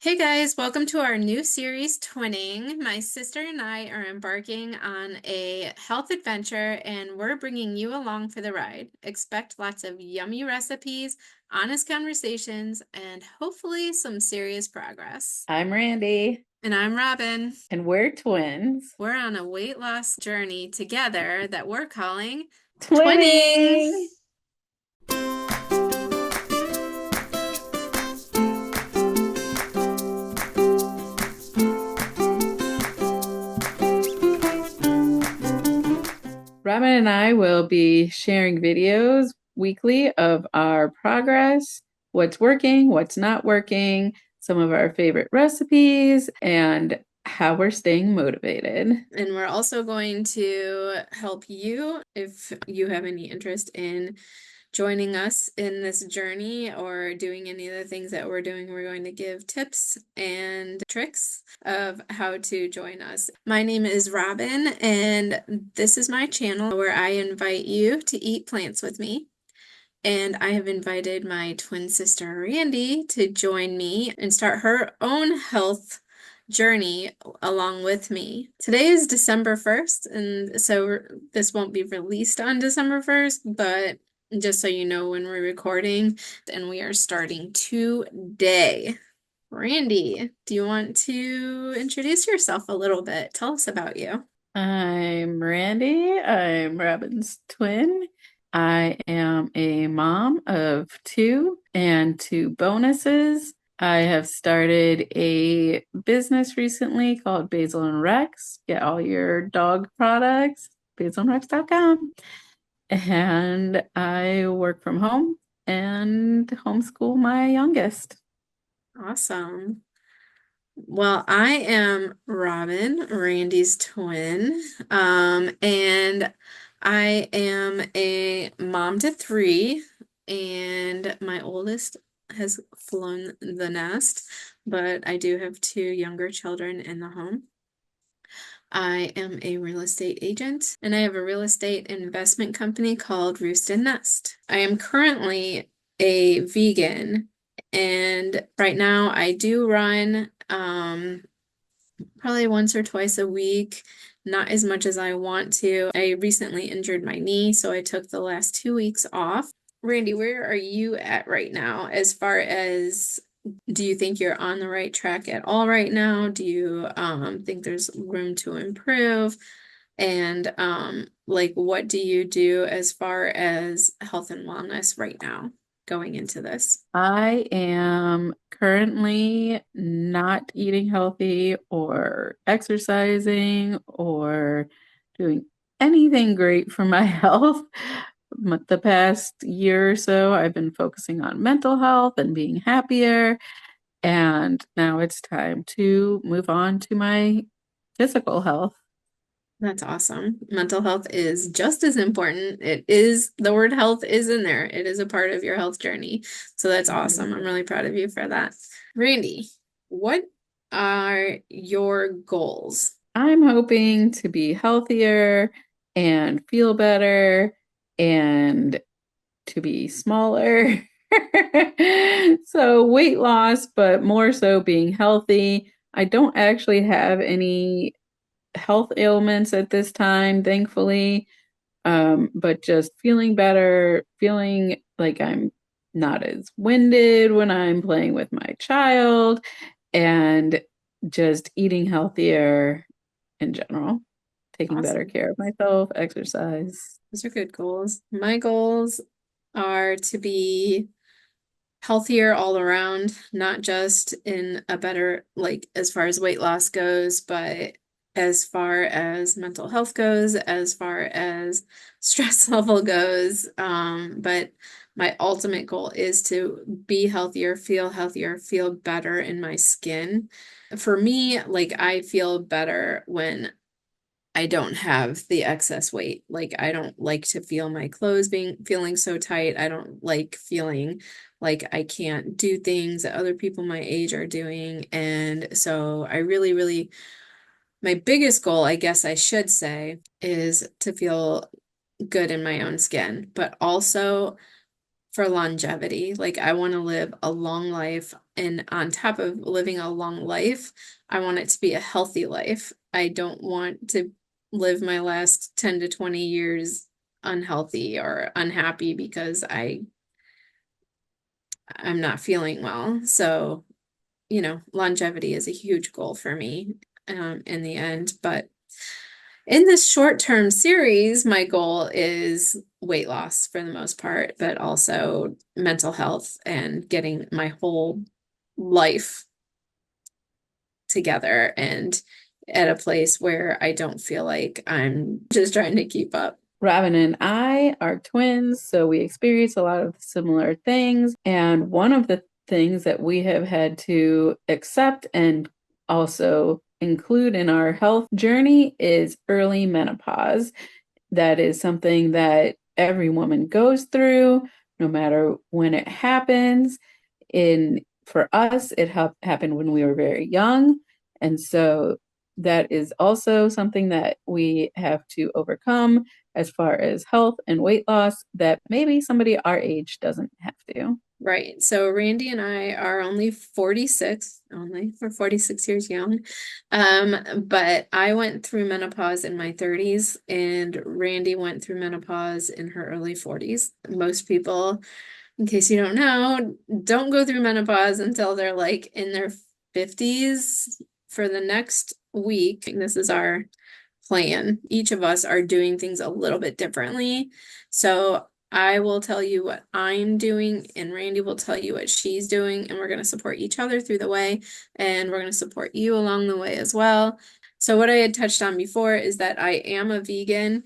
Hey guys, welcome to our new series, Twinning. My sister and I are embarking on a health adventure and we're bringing you along for the ride. Expect lots of yummy recipes, honest conversations, and hopefully some serious progress. I'm Randy, And I'm Robin. and we're twins. We're on a weight loss journey together that we're calling Twinning. Twinning! Robin and I will be sharing videos weekly of our progress, what's working, what's not working, some of our favorite recipes, and how we're staying motivated. And we're also going to help you if you have any interest in joining us in this journey or doing any of the things that we're doing. We're going to give tips and tricks of how to join us. My name is Robin, and this is my channel where I invite you to eat plants with me. And I have invited my twin sister, Randy, to join me and start her own health journey along with me. Today is December 1st, and so this won't be released on December 1st, but just so you know when we're recording, and we are starting today. Randy, do you want to introduce yourself a little bit? Tell us about you. I'm Randy. I'm Robin's twin. I am a mom of two and two bonuses. I have started a business recently called Basil and Rex. Get all your dog products, basilandrex.com. And I work from home and homeschool my youngest. Awesome. Well, I am Robin, Randy's twin, and I am a mom to three, and my oldest has flown the nest, but I do have two younger children in the home. I am a real estate agent, and I have a real estate investment company called Roost and Nest. I am currently a vegan, and right now I do run probably once or twice a week, not as much as I want to. I recently injured my knee, so I took the last 2 weeks off. Randy, where are you at right now as far as do you think you're on the right track at all right now? Do you think there's room to improve? And like what do you do as far as health and wellness right now going into this? I am currently not eating healthy or exercising or doing anything great for my health. The past year or so, I've been focusing on mental health and being happier. And now it's time to move on to my physical health. That's awesome. Mental health is just as important. It is, the word health is in there. It is a part of your health journey. So that's awesome. I'm really proud of you for that. Randy, what are your goals? I'm hoping to be healthier and feel better and to be smaller. So weight loss, but more so being healthy. I don't actually have any health ailments at this time, thankfully. But just feeling better, feeling like I'm not as winded when I'm playing with my child, and just eating healthier in general, taking better Awesome. care of myself, exercise. Those are good goals. My goals are to be healthier all around, not just in a better, like as far as weight loss goes, but as far as mental health goes, as far as stress level goes. But my ultimate goal is to be healthier, feel better in my skin. For me, like I feel better when I don't have the excess weight. Like I don't like to feel my clothes feeling so tight. I don't like feeling like I can't do things that other people my age are doing. And so I really, really, my biggest goal, I guess I should say, is to feel good in my own skin, but also for longevity. Like I want to live a long life, and on top of living a long life, I want it to be a healthy life. I don't want to live my last 10 to 20 years unhealthy or unhappy because I'm not feeling well. So, longevity is a huge goal for me in the end. But in this short-term series, my goal is weight loss for the most part, but also mental health and getting my whole life together and at a place where I don't feel like I'm just trying to keep up. Robin and I are twins, so we experience a lot of similar things. And one of the things that we have had to accept and also include in our health journey is early menopause. That is something that every woman goes through, no matter when it happens. For us, it happened when we were very young, and so that is also something that we have to overcome as far as health and weight loss that maybe somebody our age doesn't have to. Right. So Randy and I are only 46, only we're 46 years young. But I went through menopause in my 30s and Randy went through menopause in her early 40s. Most people, in case you don't know, don't go through menopause until they're like in their 50s. For the next week, this is our plan. Each of us are doing things a little bit differently. So I will tell you what I'm doing, and Randy will tell you what she's doing, and we're going to support each other through the way, and we're going to support you along the way as well. So, what I had touched on before is that I am a vegan,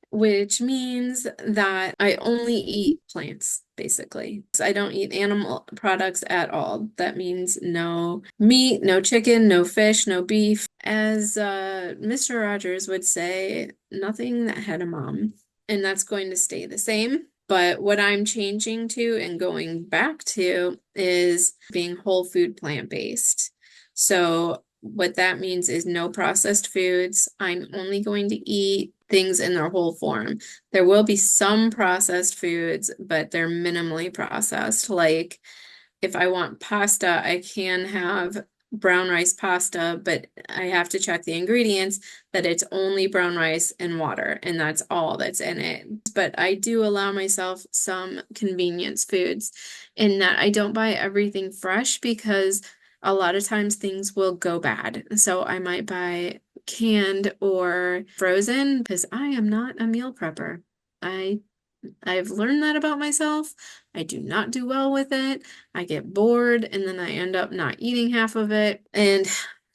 which means that I only eat plants, basically. So I don't eat animal products at all. That means no meat, no chicken, no fish, no beef. As Mr. Rogers would say, nothing that had a mom. And that's going to stay the same. But what I'm changing to and going back to is being whole food plant-based. So what that means is no processed foods. I'm only going to eat things in their whole form. There will be some processed foods, but they're minimally processed. Like if I want pasta, I can have brown rice pasta, but I have to check the ingredients that it's only brown rice and water, and that's all that's in it. But I do allow myself some convenience foods in that I don't buy everything fresh because a lot of times things will go bad. So I might buy canned or frozen because I am not a meal prepper. I I've learned that about myself. I do not do well with it. I get bored and then I end up not eating half of it. And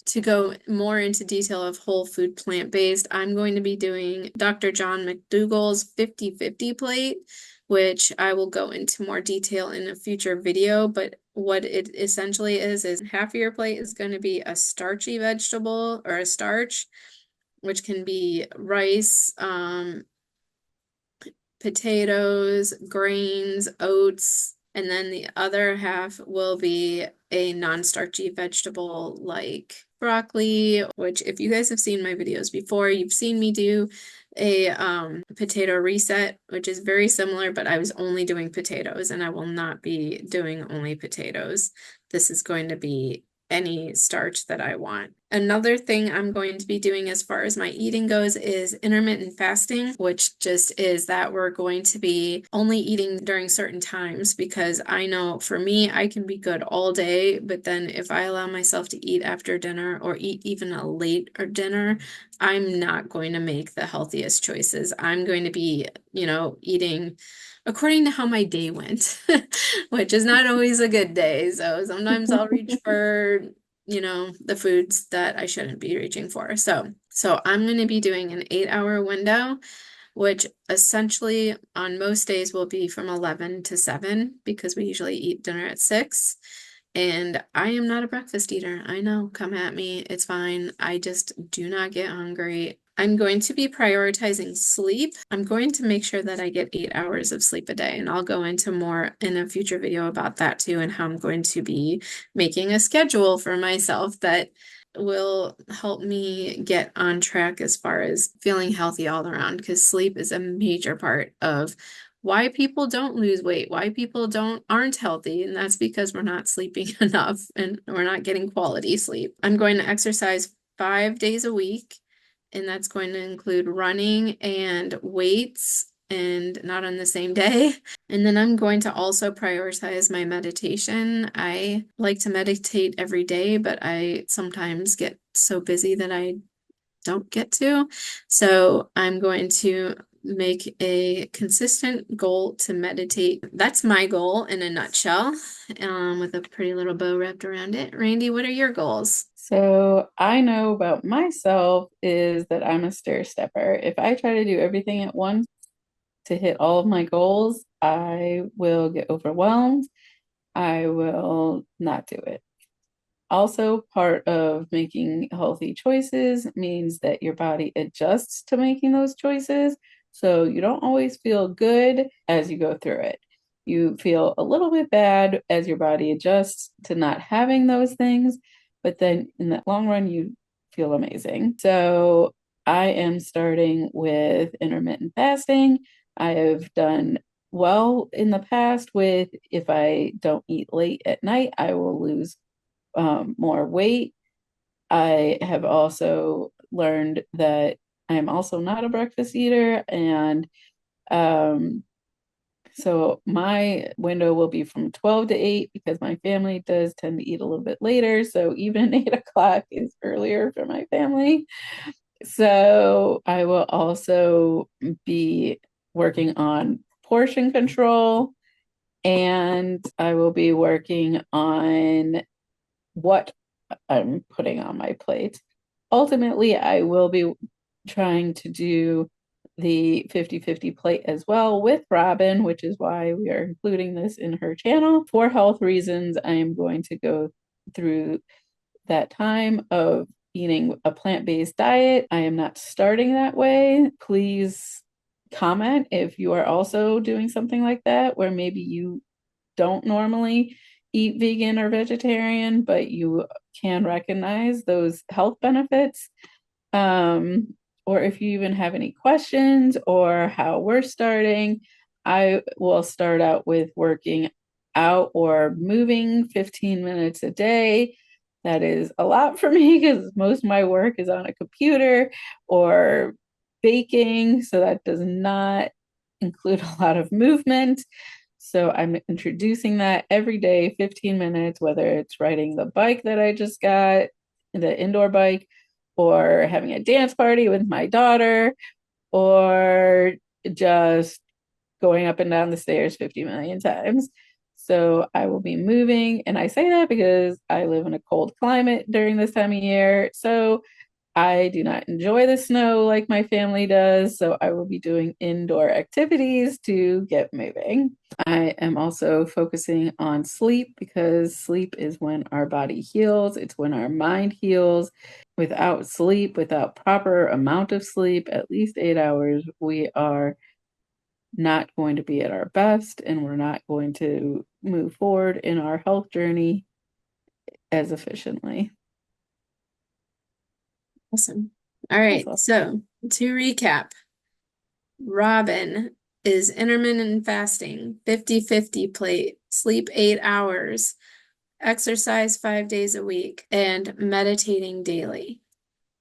to go more into detail of whole food plant-based, I'm going to be doing Dr. John McDougall's 50/50 plate, which I will go into more detail in a future video. But what it essentially is half of your plate is going to be a starchy vegetable or a starch, which can be rice, potatoes, grains, oats, and then the other half will be a non-starchy vegetable like broccoli, which if you guys have seen my videos before, you've seen me do a potato reset, which is very similar, but I was only doing potatoes and I will not be doing only potatoes. This is going to be any starch that I want. Another thing I'm going to be doing as far as my eating goes is intermittent fasting, which just is that we're going to be only eating during certain times because I know for me, I can be good all day, but then if I allow myself to eat after dinner or eat even a late or dinner, I'm not going to make the healthiest choices. I'm going to be, eating according to how my day went, which is not always a good day. So sometimes I'll reach for, the foods that I shouldn't be reaching for. So I'm going to be doing an 8-hour window, which essentially on most days will be from 11 to 7 because we usually eat dinner at 6. And I am not a breakfast eater. I know, come at me. It's fine. I just do not get hungry. I'm going to be prioritizing sleep. I'm going to make sure that I get 8 hours of sleep a day, and I'll go into more in a future video about that too, and how I'm going to be making a schedule for myself that will help me get on track as far as feeling healthy all around, because sleep is a major part of why people don't lose weight, why people don't aren't healthy, and that's because we're not sleeping enough and we're not getting quality sleep. I'm going to exercise 5 days a week, and that's going to include running and weights and not on the same day. And then I'm going to also prioritize my meditation. I like to meditate every day, but I sometimes get so busy that I don't get to. So I'm going to make a consistent goal to meditate. That's my goal in a nutshell, with a pretty little bow wrapped around it. Randy, what are your goals? So I know about myself is that I'm a stair stepper. If I try to do everything at once to hit all of my goals, I will get overwhelmed. I will not do it. Also, part of making healthy choices means that your body adjusts to making those choices. So you don't always feel good as you go through it. You feel a little bit bad as your body adjusts to not having those things, but then in the long run, you feel amazing. So I am starting with intermittent fasting. I have done well in the past with if I don't eat late at night, I will lose more weight. I have also learned that I'm also not a breakfast eater. And um, so my window will be from 12 to 8 because my family does tend to eat a little bit later. So even 8 o'clock is earlier for my family. So I will also be working on portion control and I will be working on what I'm putting on my plate. Ultimately, I will be trying to do the 50-50 plate as well with Robin, which is why we are including this in her channel. For health reasons, I am going to go through that time of eating a plant-based diet. I am not starting that way. Please comment if you are also doing something like that, where maybe you don't normally eat vegan or vegetarian, but you can recognize those health benefits. Um, or if you even have any questions or how we're starting, I will start out with working out or moving 15 minutes a day. That is a lot for me because most of my work is on a computer or baking, so that does not include a lot of movement. So I'm introducing that every day, 15 minutes, whether it's riding the bike that I just got, the indoor bike, or having a dance party with my daughter, or just going up and down the stairs 50 million times. So I will be moving. And I say that because I live in a cold climate during this time of year. So I do not enjoy the snow like my family does, so I will be doing indoor activities to get moving. I am also focusing on sleep because sleep is when our body heals, it's when our mind heals. Without sleep, without proper amount of sleep, at least 8 hours, we are not going to be at our best and we're not going to move forward in our health journey as efficiently. Awesome. All That's right. all. So to recap, Robin is intermittent fasting, 50-50 plate, sleep 8 hours, exercise 5 days a week, and meditating daily.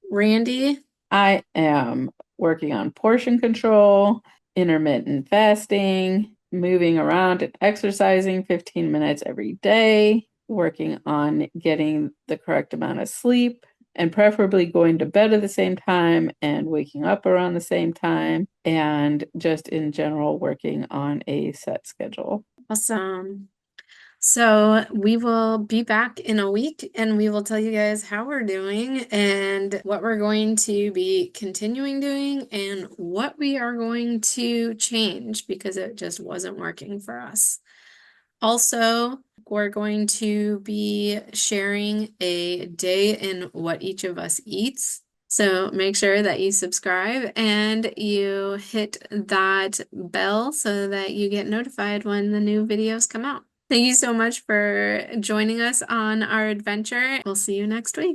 Randy, I am working on portion control, intermittent fasting, moving around and exercising 15 minutes every day, working on getting the correct amount of sleep, and preferably going to bed at the same time and waking up around the same time, and just in general working on a set schedule. awesome. So we will be back in a week and we will tell you guys how we're doing and what we're going to be continuing doing and what we are going to change because it just wasn't working for us. Also, we're going to be sharing a day in what each of us eats. So make sure that you subscribe and you hit that bell so that you get notified when the new videos come out. Thank you so much for joining us on our adventure. We'll see you next week.